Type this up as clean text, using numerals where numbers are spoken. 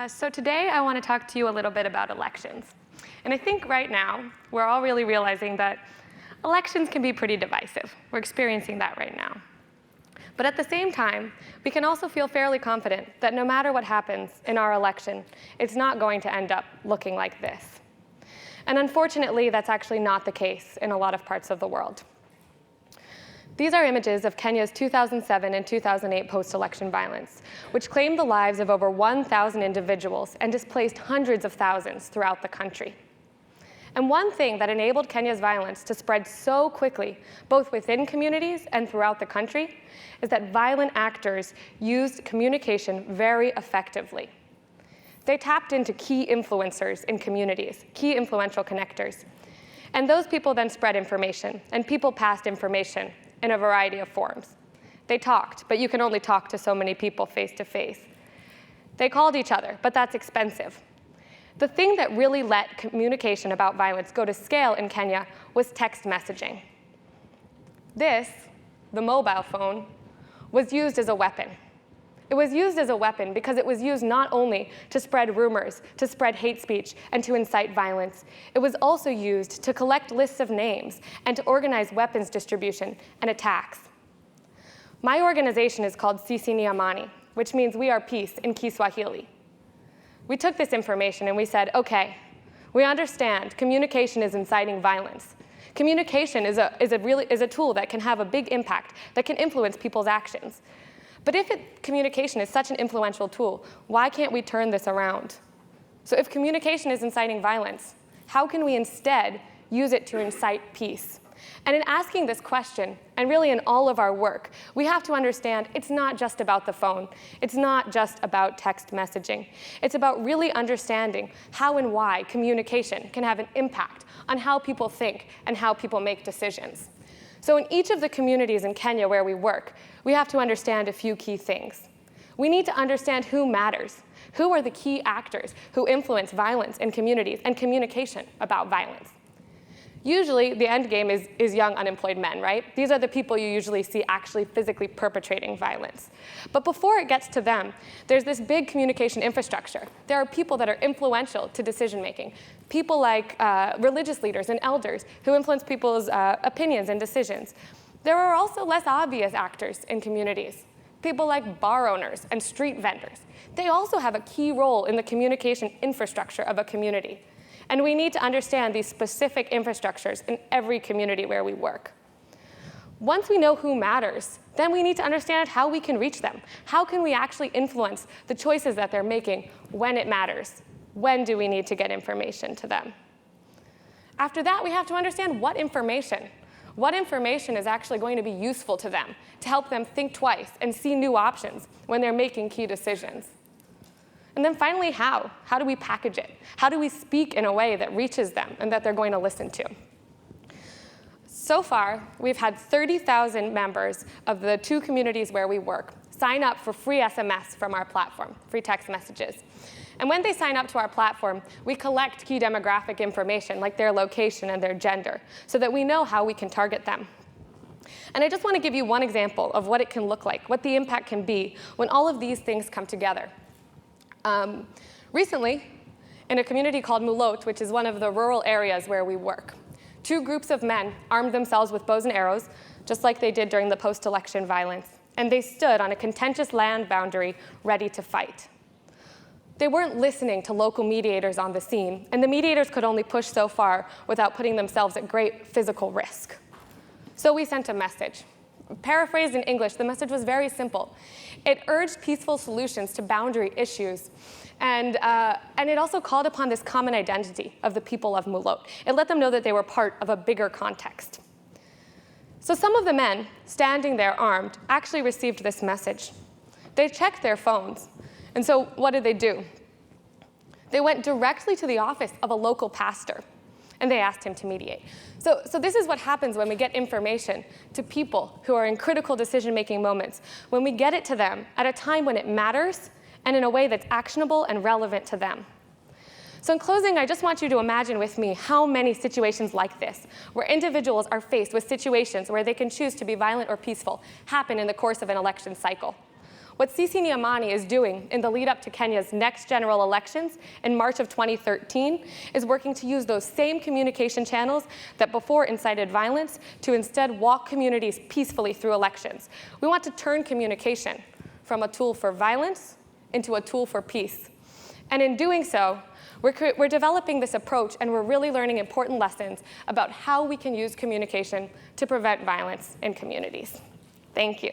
So today I want to talk to you a little bit about elections. And I think right now we're all really realizing that elections can be pretty divisive. We're experiencing that right now. But at the same time, we can also feel fairly confident that no matter what happens in our election, it's not going to end up looking like this. And unfortunately, that's actually not the case in a lot of parts of the world. These are images of Kenya's 2007 and 2008 post-election violence, which claimed the lives of over 1,000 individuals and displaced hundreds of thousands throughout the country. And one thing that enabled Kenya's violence to spread so quickly, both within communities and throughout the country, is that violent actors used communication very effectively. They tapped into key influencers in communities, key influential connectors. And those people then spread information, and people passed information in a variety of forms. They talked, but you can only talk to so many people face to face. They called each other, but that's expensive. The thing that really let communication about violence go to scale in Kenya was text messaging. This, the mobile phone, was used as a weapon. It was used as a weapon because it was used not only to spread rumors, to spread hate speech, and to incite violence. It was also used to collect lists of names and to organize weapons distribution and attacks. My organization is called Sisi ni Amani, which means we are peace in Kiswahili. We took this information and we said, okay, we understand communication is inciting violence. Communication is a tool that can have a big impact, that can influence people's actions. But if communication is such an influential tool, why can't we turn this around? So if communication is inciting violence, how can we instead use it to incite peace? And in asking this question, and really in all of our work, we have to understand it's not just about the phone. It's not just about text messaging. It's about really understanding how and why communication can have an impact on how people think and how people make decisions. So in each of the communities in Kenya where we work, we have to understand a few key things. We need to understand who matters. Who are the key actors who influence violence in communities and communication about violence? Usually, the end game is young unemployed men, right? These are the people you usually see actually physically perpetrating violence. But before it gets to them, there's this big communication infrastructure. There are people that are influential to decision making. People like religious leaders and elders who influence people's opinions and decisions. There are also less obvious actors in communities. People like bar owners and street vendors. They also have a key role in the communication infrastructure of a community. And we need to understand these specific infrastructures in every community where we work. Once we know who matters, then we need to understand how we can reach them. How can we actually influence the choices that they're making when it matters? When do we need to get information to them? After that, we have to understand what information is actually going to be useful to them, to help them think twice and see new options when they're making key decisions. And then finally, how? How do we package it? How do we speak in a way that reaches them and that they're going to listen to? So far, we've had 30,000 members of the 2 communities where we work sign up for free SMS from our platform, free text messages. And when they sign up to our platform, we collect key demographic information like their location and their gender so that we know how we can target them. And I just want to give you one example of what it can look like, what the impact can be when all of these things come together. Recently, in a community called Mulot, which is one of the rural areas where we work, 2 groups of men armed themselves with bows and arrows, just like they did during the post-election violence, and they stood on a contentious land boundary ready to fight. They weren't listening to local mediators on the scene, and the mediators could only push so far without putting themselves at great physical risk. So we sent a message. Paraphrased in English, the message was very simple. It urged peaceful solutions to boundary issues, and it also called upon this common identity of the people of Mulot. It let them know that they were part of a bigger context. So some of the men, standing there armed, actually received this message. They checked their phones, and so what did they do? They went directly to the office of a local pastor, and they asked him to mediate. So this is what happens when we get information to people who are in critical decision-making moments, when we get it to them at a time when it matters and in a way that's actionable and relevant to them. So in closing, I just want you to imagine with me how many situations like this, where individuals are faced with situations where they can choose to be violent or peaceful, happen in the course of an election cycle. what Sisi and Amani is doing in the lead up to Kenya's next general elections in March of 2013 is working to use those same communication channels that before incited violence to instead walk communities peacefully through elections. We want to turn communication from a tool for violence into a tool for peace. And in doing so, we're developing this approach, and we're really learning important lessons about how we can use communication to prevent violence in communities. Thank you.